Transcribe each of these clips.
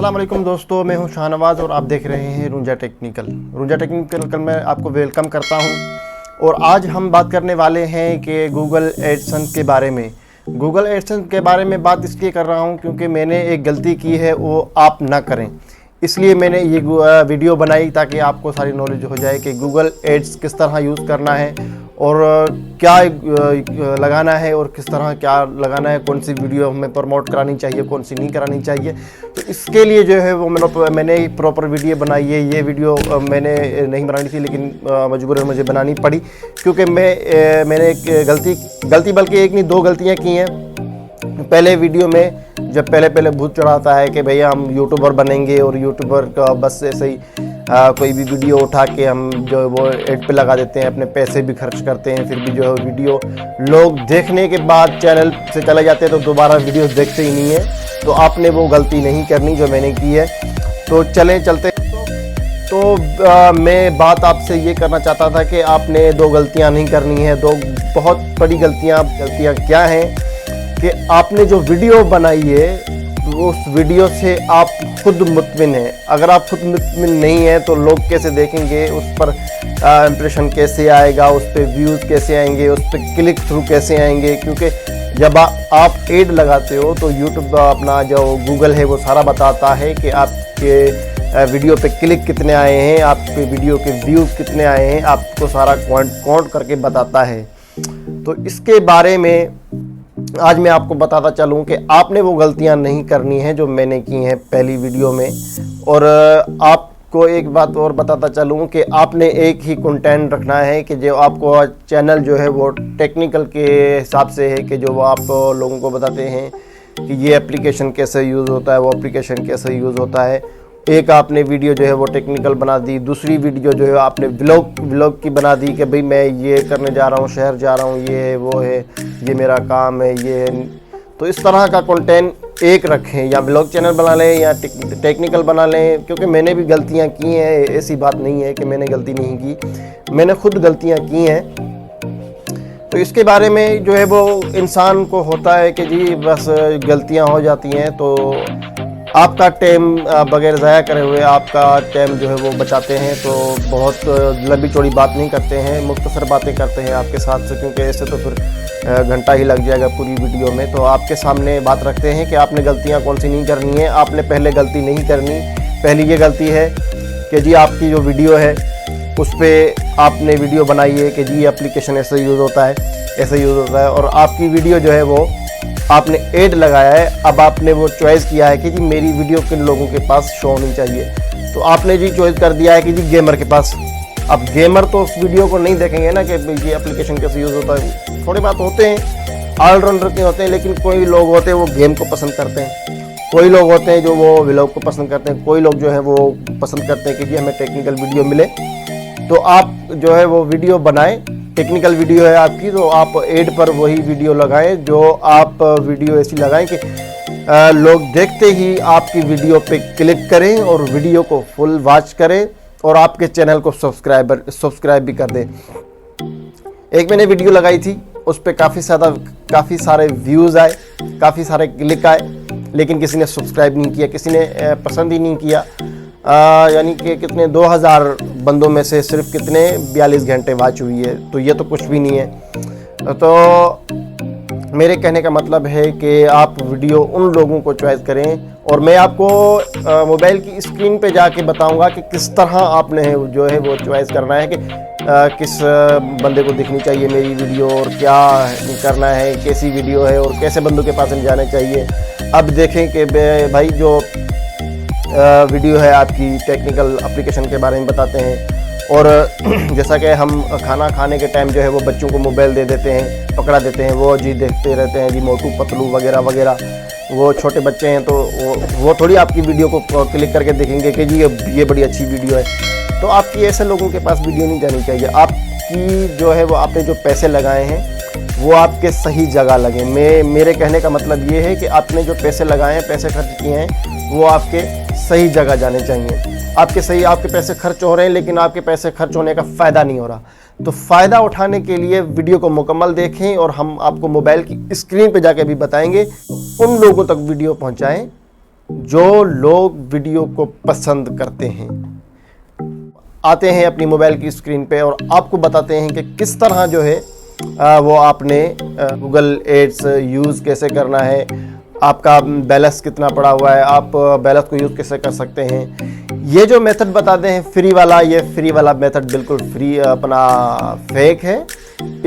अस्सलाम वालेकुम दोस्तों, मैं हूं शाहनवाज़ और आप देख रहे हैं रुंजा टेक्निकल मैं आपको वेलकम करता हूं। और आज हम बात करने वाले हैं कि गूगल एडसेंस के बारे में। गूगल एडसेंस के बारे में बात इसलिए कर रहा हूं क्योंकि मैंने एक गलती की है, वो आप ना करें, इसलिए मैंने ये वीडियो बनाई ताकि आपको सारी नॉलेज हो जाए कि गूगल एड्स किस तरह यूज़ करना है और क्या लगाना है और किस तरह क्या लगाना है, कौन सी वीडियो हमें प्रमोट करानी चाहिए, कौन सी नहीं करानी चाहिए। तो इसके लिए जो है वो मैंने एक प्रॉपर वीडियो बनाई है। ये वीडियो मैंने नहीं बनानी थी लेकिन मजबूरन मुझे बनानी पड़ी क्योंकि मैंने एक गलती बल्कि एक नहीं दो गलतियाँ की हैं। पहले वीडियो में जब पहले भूत चढ़ाता है कि भैया हम यूट्यूबर बनेंगे और यूट्यूबर का बस ऐसे ही कोई भी वीडियो उठा के हम जो वो एड पे लगा देते हैं, अपने पैसे भी खर्च करते हैं, फिर भी जो है वीडियो लोग देखने के बाद चैनल से चले जाते हैं तो दोबारा वीडियो देखते ही नहीं है। तो आपने वो गलती नहीं करनी जो मैंने की है। तो चलते मैं बात आपसे ये करना चाहता था कि आपने दो गलतियाँ नहीं करनी है। दो बहुत बड़ी गलतियाँ क्या हैं कि आपने जो वीडियो बनाई है उस वीडियो से आप खुद मुतमिन हैं। अगर आप खुद मुतमिन नहीं हैं तो लोग कैसे देखेंगे, उस पर इम्प्रेशन कैसे आएगा, उस पर व्यूज़ कैसे आएंगे, उस पर क्लिक थ्रू कैसे आएंगे। क्योंकि जब आप एड लगाते हो तो यूट्यूब अपना जो गूगल है वो सारा बताता है कि आपके वीडियो पे क्लिक कितने आए हैं, आपके वीडियो के व्यूज़ कितने आए हैं, आपको सारा काउंट करके बताता है। तो इसके बारे में आज मैं आपको बताता चलूं कि आपने वो गलतियां नहीं करनी है जो मैंने की हैं पहली वीडियो में। और आपको एक बात और बताता चलूं कि आपने एक ही कंटेंट रखना है कि जो आपको चैनल जो है वो टेक्निकल के हिसाब से है कि जो आप लोगों को बताते हैं कि ये एप्लीकेशन कैसे यूज़ होता है, वो एप्लीकेशन कैसे यूज़ होता है। एक आपने वीडियो जो है वो टेक्निकल बना दी, दूसरी वीडियो जो है आपने व्लॉग की बना दी कि भाई मैं ये करने जा रहा हूँ, शहर जा रहा हूँ, ये वो है, ये मेरा काम है, ये है। तो इस तरह का कंटेंट एक रखें, या व्लॉग चैनल बना लें या टेक्निकल बना लें। क्योंकि मैंने भी गलतियाँ की हैं, ऐसी बात नहीं है कि मैंने गलती नहीं की, मैंने खुद गलतियाँ की हैं। तो इसके बारे में जो है वो इंसान को होता है कि जी बस गलतियाँ हो जाती हैं तो आपका टाइम बगैर ज़ाया करे हुए आपका टाइम जो है वो बचाते हैं। तो बहुत लंबी चौड़ी बात नहीं करते हैं, मुख्तसर बातें करते हैं आपके साथ से, क्योंकि ऐसे तो फिर घंटा ही लग जाएगा पूरी वीडियो में। तो आपके सामने बात रखते हैं कि आपने गलतियां कौन सी नहीं करनी है। आपने पहले गलती नहीं करनी। पहली ये गलती है कि जी आपकी जो वीडियो है उस पर आपने वीडियो बनाई है कि जी एप्लीकेशन ऐसे यूज़ होता है, ऐसे यूज़ होता है, और आपकी वीडियो जो है वो आपने ऐड लगाया है। अब आपने वो चॉइस किया है कि जी मेरी वीडियो किन लोगों के पास शो होनी चाहिए। तो आपने जी चॉइस कर दिया है कि जी गेमर के पास। अब गेमर तो उस वीडियो को नहीं देखेंगे ना कि ये एप्लीकेशन कैसे यूज़ होता है। थोड़ी बात होते हैं, ऑलराउंडर के होते हैं, लेकिन कोई लोग होते हैं वो गेम को पसंद करते हैं, कोई लोग होते हैं जो वो व्लॉग को पसंद करते हैं, कोई लोग जो है वो पसंद करते हैं कि जी हमें टेक्निकल वीडियो मिले। तो आप जो है वो वीडियो बनाएं, टेक्निकल वीडियो है आपकी तो आप एड पर वही वीडियो लगाएं। जो आप वीडियो ऐसी लगाएं कि लोग देखते ही आपकी वीडियो पे क्लिक करें और वीडियो को फुल वॉच करें और आपके चैनल को सब्सक्राइब भी कर दें। एक मैंने वीडियो लगाई थी, उस पर काफ़ी सारे व्यूज़ आए, काफ़ी सारे क्लिक आए, लेकिन किसी ने सब्सक्राइब नहीं किया, किसी ने पसंद ही नहीं किया। यानी कि कितने 2000 बंदों में से सिर्फ कितने 42 घंटे वॉच हुई है। तो ये तो कुछ भी नहीं है। तो मेरे कहने का मतलब है कि आप वीडियो उन लोगों को चॉइस करें, और मैं आपको मोबाइल की स्क्रीन पे जाके बताऊंगा कि किस तरह आपने जो है वो चॉइस करना है कि किस बंदे को दिखनी चाहिए मेरी वीडियो और क्या करना है, कैसी वीडियो है और कैसे बंदों के पास जाना चाहिए। अब देखें कि भाई जो वीडियो है आपकी टेक्निकल एप्लीकेशन के बारे में बताते हैं। और जैसा कि हम खाना खाने के टाइम जो है वो बच्चों को मोबाइल दे देते हैं, पकड़ा देते हैं, वो जी देखते रहते हैं जी मोटू पतलू वगैरह वगैरह। वो छोटे बच्चे हैं तो वो थोड़ी आपकी वीडियो को क्लिक करके देखेंगे कि जी ये बड़ी अच्छी वीडियो है। तो आपकी ऐसे लोगों के पास वीडियो नहीं जानी चाहिए। आपकी जो है वो आपने जो पैसे लगाए हैं वो आपके सही जगह लगे। मेरे कहने का मतलब ये है कि आपने जो पैसे लगाए हैं, पैसे खर्च किए हैं, वो आपके सही जगह जाने चाहिए। आपके पैसे खर्च हो रहे हैं लेकिन आपके पैसे खर्च होने का फ़ायदा नहीं हो रहा। तो फ़ायदा उठाने के लिए वीडियो को मुकम्मल देखें, और हम आपको मोबाइल की स्क्रीन पे जाके भी बताएंगे। उन लोगों तक वीडियो पहुंचाएं जो लोग वीडियो को पसंद करते हैं आते हैं अपनी मोबाइल की स्क्रीन पे और आपको बताते हैं कि किस तरह जो है वो आपने गूगल एड्स यूज़ कैसे करना है, आपका बैलेंस कितना पड़ा हुआ है, आप बैलेंस को यूज़ कैसे कर सकते हैं। ये जो मेथड बताते हैं फ्री वाला, ये फ्री वाला मेथड बिल्कुल फ्री अपना फेक है,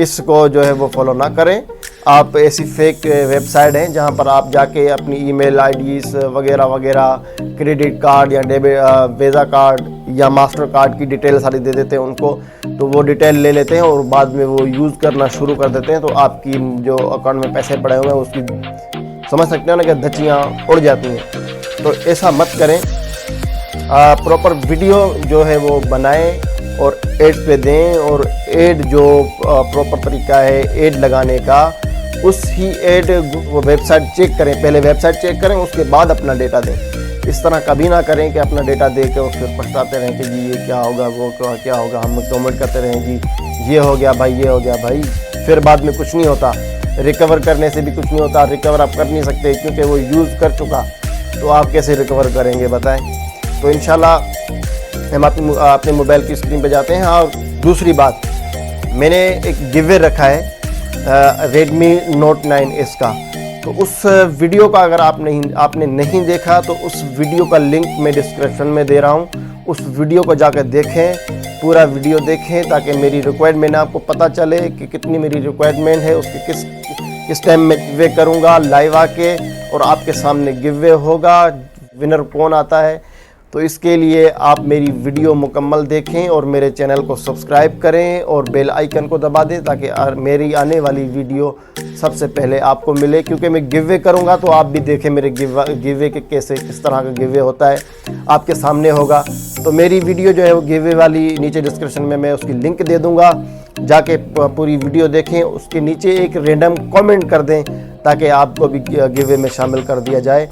इसको जो है वो फॉलो ना करें। आप ऐसी फेक वेबसाइट हैं जहां पर आप जाके अपनी ईमेल आईडीज वगैरह वगैरह, क्रेडिट कार्ड या डेबिट वीज़ा कार्ड या मास्टर कार्ड की डिटेल सारी दे देते हैं उनको, तो वो डिटेल ले लेते हैं और बाद में वो यूज़ करना शुरू कर देते हैं। तो आपकी जो अकाउंट में पैसे पड़े हुए हैं उसकी समझ सकते हो ना कि धज्जियाँ उड़ जाती हैं। तो ऐसा मत करें, प्रॉपर वीडियो जो है वो बनाएं और एड्स पे दें, और एड जो प्रॉपर तरीका है एड लगाने का, उस ही एड वो वेबसाइट चेक करें, पहले वेबसाइट चेक करें उसके बाद अपना डेटा दें। इस तरह कभी ना करें कि अपना डेटा दे के और फिर पछताते रहें कि जी ये क्या होगा, वो क्या होगा, हम कमेंट करते रहें जी ये हो गया भाई, ये हो गया भाई, फिर बाद में कुछ नहीं होता। रिकवर करने से भी कुछ नहीं होता, रिकवर आप कर नहीं सकते क्योंकि वो यूज़ कर चुका, तो आप कैसे रिकवर करेंगे बताएं। तो इंशाल्लाह हम अपने मोबाइल की स्क्रीन पे जाते हैं। और दूसरी बात, मैंने एक गिवे रखा है Redmi Note 9S का, तो उस वीडियो का अगर आपने नहीं देखा तो उस वीडियो का लिंक मैं डिस्क्रिप्शन में दे रहा हूँ। उस वीडियो को जाकर देखें, पूरा वीडियो देखें ताकि मेरी रिक्वायरमेंट आपको पता चले कि कितनी मेरी रिक्वायरमेंट है, उसके किस टाइम में गिवे करूँगा लाइव आके, और आपके सामने गिवे होगा, विनर कौन आता है। तो इसके लिए आप मेरी वीडियो मुकम्मल देखें और मेरे चैनल को सब्सक्राइब करें और बेल आइकन को दबा दें ताकि मेरी आने वाली वीडियो सबसे पहले आपको मिले, क्योंकि मैं गिवे करूंगा तो आप भी देखें मेरे गिवे के किस तरह का गिवे होता है, आपके सामने होगा। तो मेरी वीडियो जो है वो गिवे वाली नीचे डिस्क्रिप्शन में मैं उसकी लिंक दे दूँगा, जाके पूरी वीडियो देखें, उसके नीचे एक रैंडम कमेंट कर दें ताकि आपको भी गिवे में शामिल कर दिया जाए।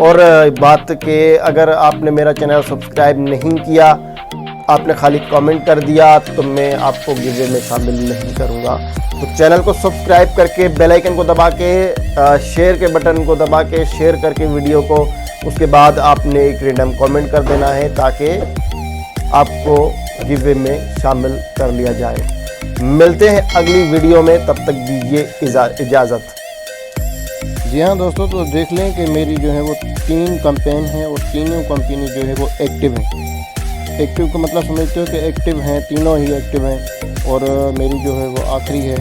और बात के अगर आपने मेरा चैनल सब्सक्राइब नहीं किया, आपने खाली कमेंट कर दिया, तो मैं आपको गिवे में शामिल नहीं करूँगा। तो चैनल को सब्सक्राइब करके बेल आइकन को दबा के शेयर के बटन को दबा के शेयर करके वीडियो को, उसके बाद आपने एक रैंडम कमेंट कर देना है ताकि आपको गिवे में शामिल कर लिया जाए। मिलते हैं अगली वीडियो में, तब तक दीजिए इजाज़त। जी हाँ दोस्तों, तो देख लें कि मेरी जो है वो 3 कैंपेन है और तीनों कंपनी जो है वो एक्टिव है। एक्टिव का मतलब समझते हो कि एक्टिव हैं, तीनों ही एक्टिव हैं। और मेरी जो है वो आखिरी है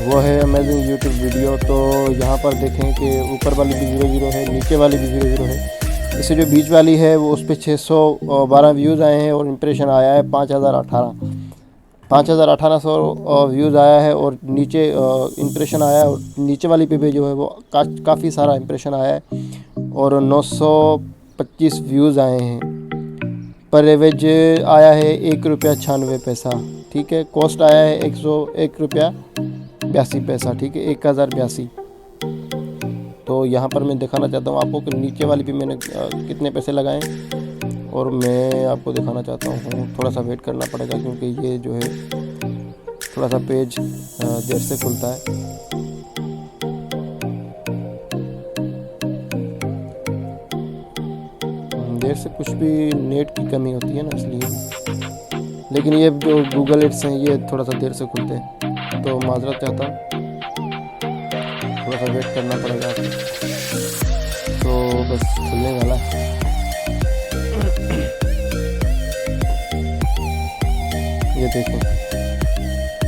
वो है अमेजिंग यूट्यूब वीडियो। तो यहाँ पर देखें कि ऊपर वाली भी 00 है, नीचे वाली भी 00 है। इससे जो बीच वाली है वो उस पर 612 व्यूज़ आए हैं और इम्प्रेशन आया है 5,1800 व्यूज़ आया है, और नीचे इम्प्रेशन आया है, और नीचे वाली पे जो है वो काफ़ी सारा इम्प्रेशन आया है और 925 व्यूज़ आए हैं। पर एवरेज आया है ₹1.96। ठीक है, कॉस्ट आया है ₹101.82। ठीक है, 1082। तो यहाँ पर मैं दिखाना चाहता हूँ आपको कि नीचे वाली पे मैंने कितने पैसे लगाए, और मैं आपको दिखाना चाहता हूँ। थोड़ा सा वेट करना पड़ेगा क्योंकि ये जो है थोड़ा सा पेज देर से खुलता है। देर से कुछ भी नेट की कमी होती है ना, इसलिए। लेकिन ये जो गूगल एड्स हैं ये थोड़ा सा देर से खुलते हैं, तो माजरत चाहता हूँ, थोड़ा सा वेट करना पड़ेगा आपको। तो बस खुलने वाला है। ये देखें,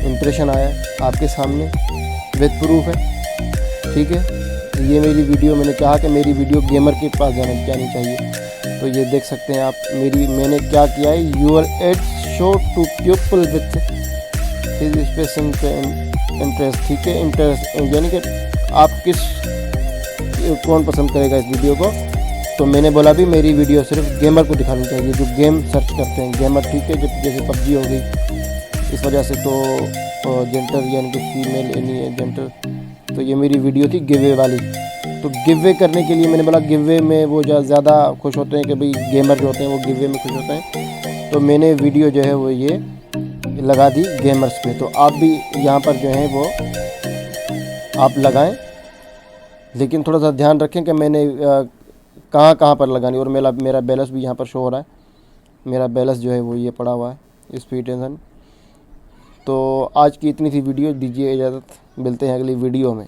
इम्प्रेशन आया आपके सामने, विद प्रूफ है। ठीक है, ये मेरी वीडियो, मैंने कहा कि मेरी वीडियो गेमर के पास जानी चाहिए। तो ये देख सकते हैं आप, मैंने क्या किया है, your ads show to people with special interest. ठीक है, इंटरेस्ट यानी कि आप कौन पसंद करेगा इस वीडियो को। तो मैंने बोला भी मेरी वीडियो सिर्फ गेमर को दिखानी चाहिए, जो गेम सर्च करते हैं, गेमर। ठीक है, जैसे PUBG हो गई, इस वजह से तो जेंटर यानी कि फीमेल एनी जेंटर। तो ये मेरी वीडियो थी गिवे वाली। तो गिवे करने के लिए मैंने बोला गिवे में वो ज़्यादा खुश होते हैं कि भाई गेमर जो होते हैं वो गिवे में खुश होते हैं। तो मैंने वीडियो जो है वो ये लगा दी गेमर्स पे। तो आप भी यहाँ पर जो है वो आप लगाएं, लेकिन थोड़ा सा ध्यान रखें कि मैंने कहाँ कहाँ पर लगानी, और मेरा बैलेंस भी यहाँ पर शो हो रहा है। मेरा बैलेंस जो है वो ये पड़ा हुआ है स्पीड टेंशन। तो आज की इतनी सी वीडियो, दीजिए इजाज़त, मिलते हैं अगली वीडियो में।